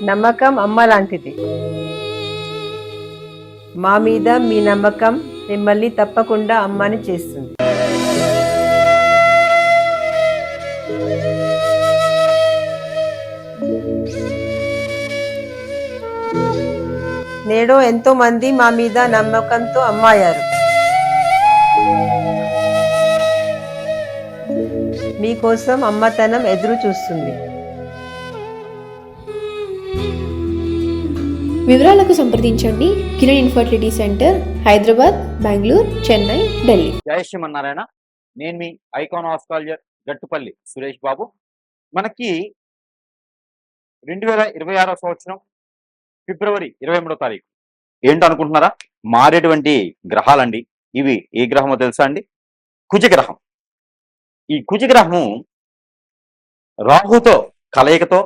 నమ్మకం అమ్మ లాంటిది. మా మీద మీ నమ్మకం మిమ్మల్ని తప్పకుండా అమ్మని చేస్తుంది. నేడు ఎంతో మంది మా మీద నమ్మకంతో అమ్మాయారు. మీకోసం అమ్మతనం ఎదురు చూస్తుంది. వివరాలకు సంప్రదించండి. Kiran infertility centre, Hyderabad, Bengaluru, Chennai, Delhi. జై శ్రీమన్నారాయణ. నేను మీ ఐకాన్ ఆస్ట్రాలజర్ గట్టుపల్లి సురేష్ బాబు. మనకి 2026 సంవత్సరం ఫిబ్రవరి 23వ తారీఖు ఏంటనుకుంటున్నారా? మారేటువంటి గ్రహాలండి. ఇవి ఏ గ్రహమో తెలుసా అండి? కుజగ్రహం. ఈ కుజగ్రహము రాహుతో కలయికతో,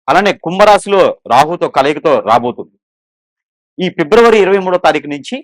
అలానే కుంభరాశిలో రాహుతో కలయికతో రాబోతుంది. ఈ ఫిబ్రవరి 23వ తారీఖు నుంచి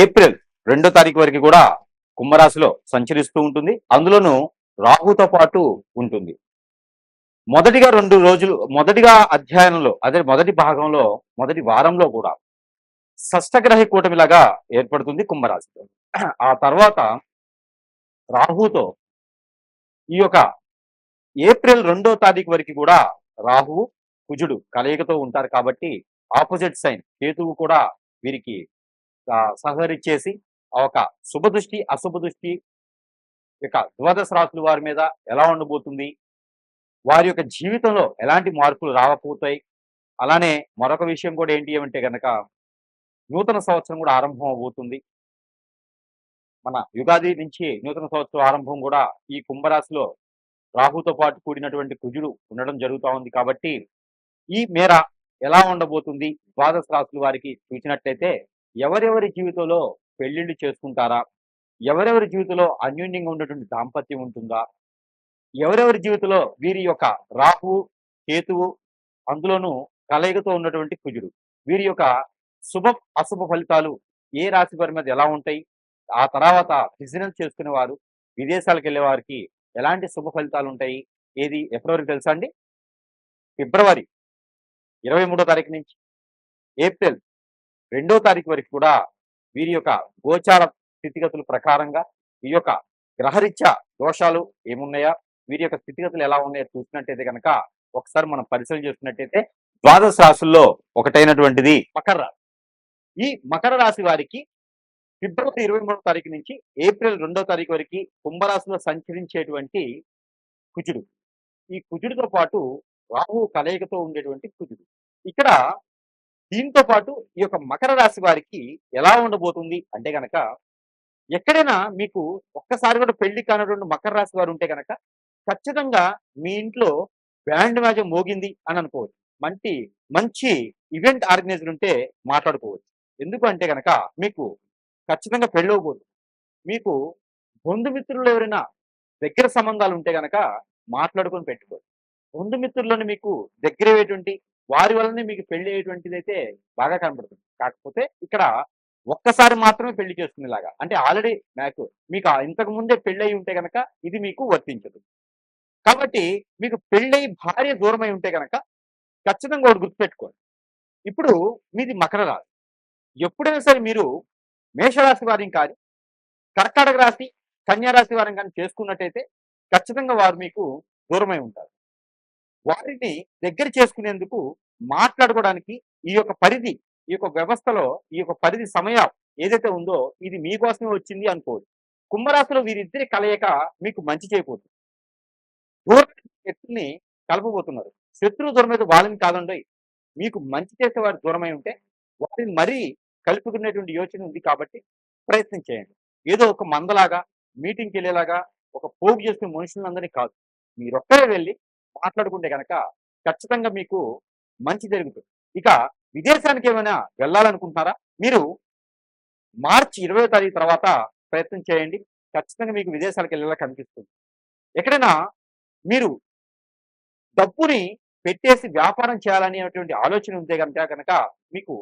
ఏప్రిల్ 2వ తారీఖు వరకు కూడా కుంభరాశిలో సంచరిస్తూ ఉంటుంది. అందులోనూ రాహుతో పాటు ఉంటుంది. మొదటిగా అధ్యయనంలో, అదే మొదటి భాగంలో, మొదటి వారంలో కూడా షష్టగ్రహ కూటమిలాగా ఏర్పడుతుంది కుంభరాశిలో. ఆ తర్వాత రాహుతో ఈ యొక్క ఏప్రిల్ 2వ తారీఖు వరకు కూడా రాహువు కుజుడు కలయికతో ఉంటారు. కాబట్టి ఆపోజిట్ సైన్ కేతువు కూడా వీరికి సహకరించేసి ఆ ఒక శుభ దృష్టి అశుభ దృష్టి యొక్క ద్వాదశ రాశుల వారి మీద ఎలా ఉండబోతుంది, వారి యొక్క జీవితంలో ఎలాంటి మార్పులు రాకపోతాయి. అలానే మరొక విషయం కూడా ఏంటి అంటే కనుక నూతన సంవత్సరం కూడా ఆరంభం అవబోతుంది. మన యుగాది నుంచి నూతన సంవత్సరం ఆరంభం కూడా ఈ కుంభరాశిలో రాహుతో పాటు కూడినటువంటి కుజుడు ఉండడం జరుగుతూ ఉంది. కాబట్టి ఈ మేర ఎలా ఉండబోతుంది ద్వాదశ రాశుల వారికి చూసినట్లయితే, ఎవరెవరి జీవితంలో పెళ్లిళ్ళు చేసుకుంటారా, ఎవరెవరి జీవితంలో అన్యోన్యంగా ఉన్నటువంటి దాంపత్యం ఉంటుందా, ఎవరెవరి జీవితంలో వీరి యొక్క రాహు కేతువు అందులోనూ కలయికతో ఉన్నటువంటి కుజుడు, వీరి యొక్క శుభ అశుభ ఫలితాలు ఏ రాశి వారి మీద ఎలా ఉంటాయి, ఆ తర్వాత బిజినెస్ చేసుకునే వారు, విదేశాలకు వెళ్ళే వారికి ఎలాంటి శుభ ఫలితాలు ఉంటాయి, ఏది ఎప్పటివరకు తెలుసా అండి? ఫిబ్రవరి 23వ తారీఖు నుంచి ఏప్రిల్ 2వ తారీఖు వరకు కూడా వీరి యొక్క గోచార స్థితిగతుల ప్రకారంగా ఈ యొక్క గ్రహరీత్యా దోషాలు ఏమున్నాయా, వీరి యొక్క స్థితిగతులు ఎలా ఉన్నాయో చూసినట్టయితే కనుక ఒకసారి మనం పరిశీలన చేస్తున్నట్టయితే ద్వాదశ రాశుల్లో ఒకటైనటువంటిది మకర రాశి. ఈ మకర రాశి వారికి ఫిబ్రవరి 23వ తారీఖు నుంచి ఏప్రిల్ 2వ తారీఖు వరకు కుంభరాశిలో సంచరించేటువంటి కుజుడు, ఈ కుజుడితో పాటు రాహు కలయికతో ఉండేటువంటి కుజుడు. ఇక్కడ దీంతో పాటు ఈ యొక్క మకర రాశి వారికి ఎలా ఉండబోతుంది అంటే గనక, ఎక్కడైనా మీకు ఒక్కసారి కూడా పెళ్లి కానటువంటి మకర రాశి వారు ఉంటే కనుక ఖచ్చితంగా మీ ఇంట్లో బ్యాండ్ మ్యాజం మోగింది అని అనుకోవచ్చు. మంచి ఈవెంట్ ఆర్గనైజర్ ఉంటే మాట్లాడుకోవచ్చు. ఎందుకు అంటే కనుక మీకు ఖచ్చితంగా పెళ్ళవబోతుంది. మీకు బంధుమిత్రులు ఎవరైనా దగ్గర సంబంధాలు ఉంటే కనుక మాట్లాడుకొని పెట్టుకోవచ్చు. బంధుమిత్రులను మీకు దగ్గరయ్యేటువంటి వారి వల్లనే మీకు పెళ్లి అయ్యేటువంటిది అయితే బాగా కనబడుతుంది. కాకపోతే ఇక్కడ ఒక్కసారి మాత్రమే పెళ్లి చేసుకునేలాగా, అంటే ఆల్రెడీ మీకు ఇంతకు ముందే పెళ్లి అయి ఉంటే కనుక ఇది మీకు వర్తించదు. కాబట్టి మీకు పెళ్ళై భార్య దూరమై ఉంటే కనుక ఖచ్చితంగా ఒకటి గుర్తుపెట్టుకోండి. ఇప్పుడు మీది మకర రాశి. ఎప్పుడైనా సరే మీరు మేషరాశి వారిని కానీ, కర్కాటక రాశి, కన్యా రాశి వారిని కానీ చేసుకున్నట్టయితే ఖచ్చితంగా వారు మీకు దూరమై ఉంటారు. వారిని దగ్గర చేసుకునేందుకు మాట్లాడుకోవడానికి ఈ యొక్క పరిధి, ఈ యొక్క వ్యవస్థలో ఈ యొక్క పరిధి సమయం ఏదైతే ఉందో ఇది మీకోసమే వచ్చింది అనుకోవచ్చు. కుంభరాశిలో వీరిద్దరి కలయిక మీకు మంచి చేయబోతుంది. దూర వ్యక్తుల్ని కలపబోతున్నారు. శత్రువు దూరం మీద వాళ్ళని కాదండి, మీకు మంచి చేసే వారు దూరమై ఉంటే వారిని మరీ కలుపుకునేటువంటి యోచన ఉంది. కాబట్టి ప్రయత్నం చేయండి. ఏదో ఒక మందలాగా మీటింగ్కి వెళ్ళేలాగా ఒక పోగు చేసుకునే మనుషులందరినీ కాదు, మీరొక్కరే వెళ్ళి మాట్లాడుకుంటే కనుక ఖచ్చితంగా మీకు మంచి జరుగుతుంది. ఇక విదేశానికి ఏమైనా వెళ్ళాలనుకుంటున్నారా? మీరు మార్చి 20వ తారీఖు తర్వాత ప్రయత్నం చేయండి. ఖచ్చితంగా మీకు విదేశాలకు వెళ్ళేలా కనిపిస్తుంది. ఎక్కడైనా మీరు డబ్బుని పెట్టేసి వ్యాపారం చేయాలనేటువంటి ఆలోచన ఉంటే కనుక మీకు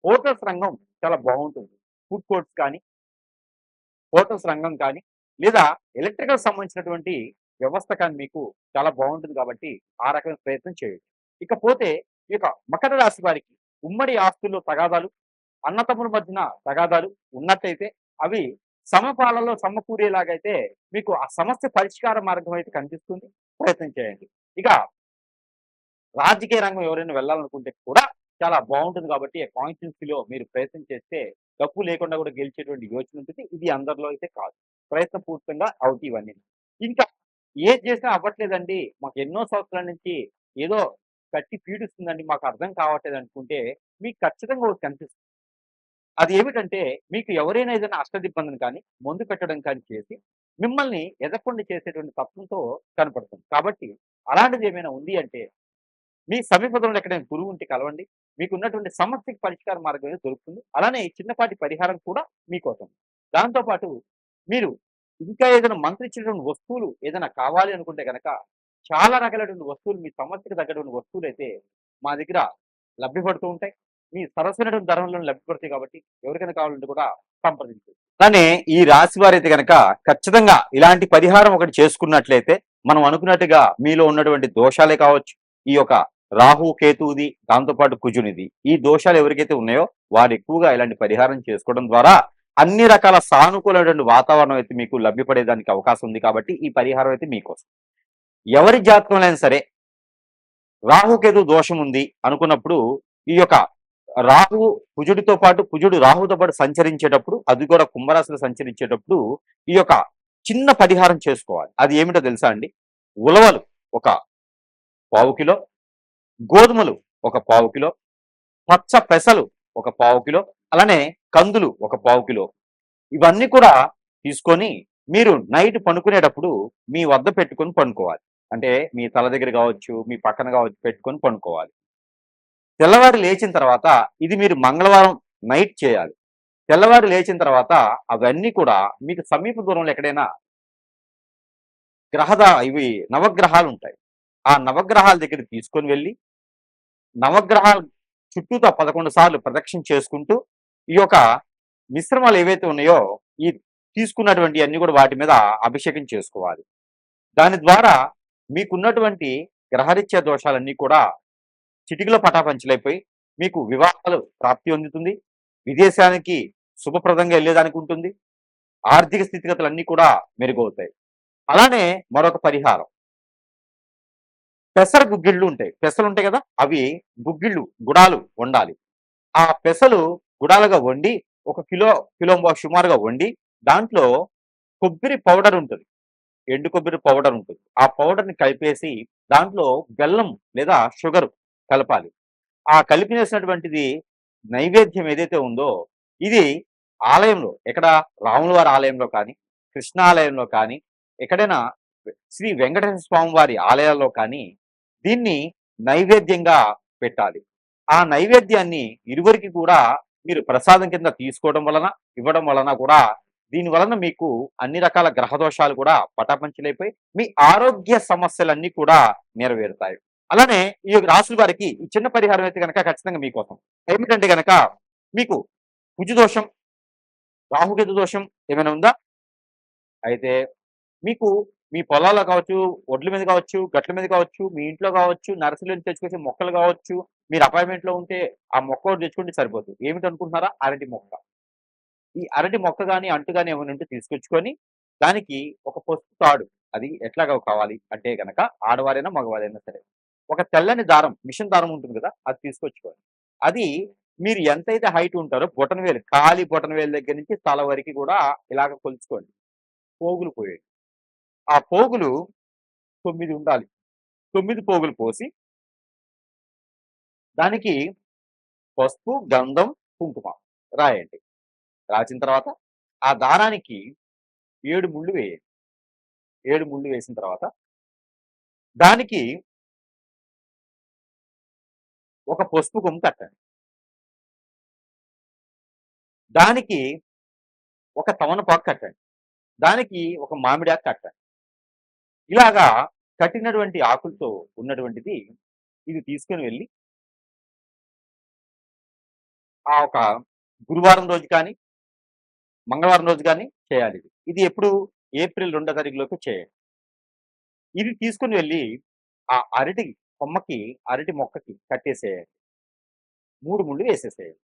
హోటల్స్ రంగం చాలా బాగుంటుంది. ఫుడ్ కోర్ట్స్ కానీ, హోటల్స్ రంగం కానీ, లేదా ఎలక్ట్రికల్ సంబంధించినటువంటి వ్యవస్థ కానీ మీకు చాలా బాగుంటుంది. కాబట్టి ఆ రకమైన ప్రయత్నం చేయండి. ఇకపోతే ఈ యొక్క మకర రాశి వారికి ఉమ్మడి ఆస్తుల్లో తగాదాలు, అన్నతమ్ముల మధ్యన తగాదాలు ఉన్నట్టయితే అవి సమపాలలో సమకూరేలాగైతే మీకు ఆ సమస్య పరిష్కార మార్గం అయితే కనిపిస్తుంది. ప్రయత్నం చేయండి. ఇక రాజకీయ రంగం ఎవరైనా వెళ్ళాలనుకుంటే కూడా చాలా బాగుంటుంది కాబట్టి ఆ కాన్స్టిట్యున్సీలో మీరు ప్రయత్నం చేస్తే డబ్బు లేకుండా కూడా గెలిచేటువంటి యోచన ఉంటుంది. ఇది అందరిలో అయితే కాదు. ప్రయత్నపూర్వకంగా అవుతాయి ఇవన్నీ. ఇంకా ఏది చేసినా అవ్వట్లేదండి. మాకు ఎన్నో సంవత్సరాల నుంచి ఏదో కట్టి పీడిస్తుందండి. మాకు అర్థం కావట్లేదు అనుకుంటే మీకు ఖచ్చితంగా ఒకటి కనిపిస్తుంది. అది ఏమిటంటే మీకు ఎవరైనా ఏదైనా అష్టదిబ్బందిని కానీ, మందు పెట్టడం కానీ చేసి మిమ్మల్ని ఎదగకుండా చేసేటువంటి తత్వంతో కనపడుతుంది. కాబట్టి అలాంటిది ఏమైనా ఉంది అంటే మీ సమీపంలో ఎక్కడైనా గురువు ఉంటే కలవండి. మీకున్నటువంటి సమస్యకి పరిష్కార మార్గం అనేది దొరుకుతుంది. అలానే ఈ చిన్నపాటి పరిహారం కూడా మీకోసం. దాంతో పాటు మీరు ఇంకా ఏదైనా మంత్రిచ్చినటువంటి వస్తువులు ఏదైనా కావాలి అనుకుంటే గనక చాలా రకాలైనటువంటి వస్తువులు మీ సమస్యకు తగ్గటువంటి వస్తువులైతే మా దగ్గర లభ్యపడుతూ ఉంటాయి. మీ సరసమైనటువంటి ధరలో లభ్యపడతాయి కాబట్టి ఎవరికైనా కావాలంటే కూడా సంప్రదించండి. అలానే ఈ రాశి వారైతే గనక ఖచ్చితంగా ఇలాంటి పరిహారం ఒకటి చేసుకున్నట్లయితే మనం అనుకున్నట్టుగా మీలో ఉన్నటువంటి దోషాలే కావచ్చు, ఈ యొక్క రాహు కేతువుది, దాంతోపాటు కుజునిది, ఈ దోషాలు ఎవరికైతే ఉన్నాయో వారు ఎక్కువగా ఇలాంటి పరిహారం చేసుకోవడం ద్వారా అన్ని రకాల సానుకూలమైనటువంటి వాతావరణం అయితే మీకు లభ్యపడేదానికి అవకాశం ఉంది. కాబట్టి ఈ పరిహారం అయితే మీకోసం. ఎవరి జాతకంలో అయినా సరే రాహుకేతు దోషం ఉంది అనుకున్నప్పుడు ఈ యొక్క రాహువు కుజుడితో పాటు కుజుడు రాహుతో పాటు సంచరించేటప్పుడు, అది కూడా కుంభరాశిలో సంచరించేటప్పుడు ఈ యొక్క చిన్న పరిహారం చేసుకోవాలి. అది ఏమిటో తెలుసా అండి? ఉలవలు ఒక పావు కిలో, గోధుమలు ఒక పావు కిలో, పచ్చ పెసలు ఒక పావు కిలో, అలానే కందులు ఒక పావు కిలో, ఇవన్నీ కూడా తీసుకొని మీరు నైట్ పనుకునేటప్పుడు మీ వద్ద పెట్టుకొని పనుకోవాలి. అంటే మీ తల దగ్గర కావచ్చు, మీ పక్కన కావచ్చు పెట్టుకొని పనుకోవాలి. తెల్లవారి లేచిన తర్వాత ఇది మీరు మంగళవారం నైట్ చేయాలి. తెల్లవారి లేచిన తర్వాత అవన్నీ కూడా మీకు సమీప దూరంలో ఎక్కడైనా ఇవి నవగ్రహాలు ఉంటాయి. ఆ నవగ్రహాల దగ్గర తీసుకొని వెళ్ళి నవగ్రహాల చుట్టూతా 11 సార్లు ప్రదక్షిణ చేసుకుంటూ ఈ యొక్క మిశ్రమాలు ఏవైతే ఉన్నాయో ఈ తీసుకున్నటువంటి అన్ని కూడా వాటి మీద అభిషేకం చేసుకోవాలి. దాని ద్వారా మీకున్నటువంటి గ్రహరీత్యా దోషాలన్నీ కూడా చిటికలో పటాపంచలైపోయి మీకు వివాహాలు ప్రాప్తి పొందుతుంది. విదేశానికి శుభప్రదంగా వెళ్ళేదానికి ఉంటుంది. ఆర్థిక స్థితిగతులన్నీ కూడా మెరుగవుతాయి. అలానే మరొక పరిహారం, పెసర గుగ్గిళ్ళు ఉంటాయి. పెసలు ఉంటాయి కదా, అవి గుడాలు వండాలి. ఆ పెసలు గుడాలుగా వండి ఒక కిలో సుమారుగా వండి దాంట్లో కొబ్బరి పౌడర్ ఉంటుంది, ఎండు కొబ్బరి పౌడర్ ఉంటుంది. ఆ పౌడర్ని కలిపేసి దాంట్లో బెల్లం లేదా షుగర్ కలపాలి. ఆ కలిపినేసినటువంటిది నైవేద్యం ఏదైతే ఉందో ఇది ఆలయంలో, ఎక్కడ రాముల వారి ఆలయంలో కానీ, కృష్ణ ఆలయంలో కానీ, ఎక్కడైనా శ్రీ వెంకటేశ్వర స్వామి వారి ఆలయాల్లో కానీ దీన్ని నైవేద్యంగా పెట్టాలి. ఆ నైవేద్యాన్ని ఇరువురికి కూడా మీరు ప్రసాదం కింద తీసుకోవడం వలన, ఇవ్వడం వలన కూడా దీని వలన మీకు అన్ని రకాల గ్రహ దోషాలు కూడా పటాపంచలైపోయి మీ ఆరోగ్య సమస్యలన్నీ కూడా నెరవేరుతాయి. అలానే ఈ రాశుల వారికి ఈ చిన్న పరిహారం అయితే కనుక ఖచ్చితంగా మీకోసం. ఏమిటంటే గనక మీకు కుజు దోషం, రాహుకేతు దోషం ఏమైనా ఉందా? అయితే మీకు మీ పొలాల్లో కావచ్చు, ఒడ్ల మీద కావచ్చు, గట్ల మీద కావచ్చు, మీ ఇంట్లో కావచ్చు, నర్సరీలో నుంచి తెచ్చుకొచ్చే మొక్కలు కావచ్చు, మీరు అపార్ట్మెంట్లో ఉంటే ఆ మొక్క ఒకటి తెచ్చుకుంటే సరిపోతుంది. ఏమిటనుకుంటున్నారా? అరటి మొక్క. ఈ అరటి మొక్క గాని, అంటు గాని ఏమైనా ఉంటే తీసుకొచ్చుకొని దానికి ఒక పసుపు తాడు, అది ఎట్లాగా కావాలి అంటే గనక ఆడవారైనా మగవారైనా సరే ఒక తెల్లని దారం, మిషన్ దారం ఉంటుంది కదా, అది తీసుకొచ్చుకోవాలి. అది మీరు ఎంతైతే హైట్ ఉంటారో బొటనవేలు, ఖాళీ బొటనవేలు దగ్గర నుంచి తల వరకు కూడా ఇలాగ కొలుచుకోండి. పోగులు పోయండి. ఆ పోగులు 9 ఉండాలి. 9 పోగులు పోసి దానికి పసుపు, గంధం, కుంకుమ రాయండి. రాసిన తర్వాత ఆ దారానికి 7 ముళ్ళు వేయండి. 7 ముళ్ళు వేసిన తర్వాత దానికి ఒక పసుపు కొమ్ము కట్టండి. దానికి ఒక తమలపాకు కట్టండి. దానికి ఒక మామిడాకు కట్టండి. ఇలాగా కట్టినటువంటి ఆకులతో ఉన్నటువంటిది ఇది తీసుకొని వెళ్ళి ఆ ఒక గురువారం రోజు కానీ, మంగళవారం రోజు కానీ చేయాలి. ఇది ఎప్పుడు? ఏప్రిల్ 2వ తారీఖులోపు చేయండి. ఇది తీసుకొని వెళ్ళి ఆ అరటి కొమ్మకి అరటి మొక్కకి కట్టేసేయండి. 3 ముళ్ళు వేసేసేయండి.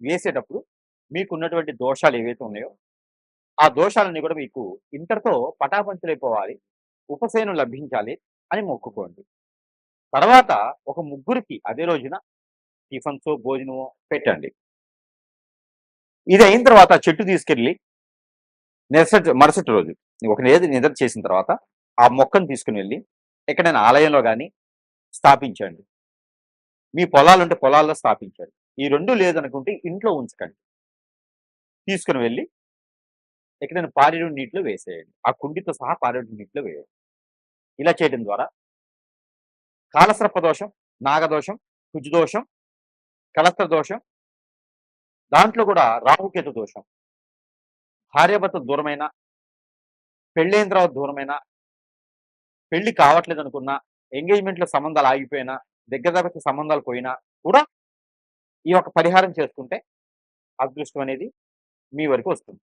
వేసేటప్పుడు మీకున్నటువంటి దోషాలు ఏవైతే ఉన్నాయో ఆ దోషాలన్నీ కూడా మీకు ఇంతటితో పటాపంచలైపోవాలి. ఉపశమనం లభించాలి అని మొక్కుకోండి. తర్వాత ఒక ముగ్గురికి అదే రోజున టిఫిన్సో, భోజనమో పెట్టండి. ఇది అయిన తర్వాత చెట్టు తీసుకెళ్ళి మరుసటి రోజు ఒక నిద్ర చేసిన తర్వాత ఆ మొక్కను తీసుకుని వెళ్ళి ఎక్కడైనా ఆలయంలో గాని స్థాపించండి. మీ పొలాలుంటే పొలాల్లో స్థాపించండి. ఈ 2 లేదనుకుంటే ఇంట్లో ఉంచకండి. తీసుకొని వెళ్ళి ఎక్కడైనా పారేడు నీటిలో వేసేయండి. ఆ కుండీతో సహా పారేడు నీటిలో వేయండి. ఇలా చేయడం ద్వారా కాలసర్ప దోషం, నాగదోషం, కుజదోషం, కలస్త్ర దోషం, దాంట్లో కూడా రాహుకేతు దోషం, భార్యాభర్త దూరమైన, పెళ్ళైన తర్వాత దూరమైన, పెళ్లి కావట్లేదు అనుకున్నా, ఎంగేజ్మెంట్‌లో సంబంధాలు ఆగిపోయినా, దగ్గర దగ్గర సంబంధాలు పోయినా కూడా ఈ యొక్క పరిహారం చేసుకుంటే అదృష్టం అనేది మీ వరకు వస్తుంది.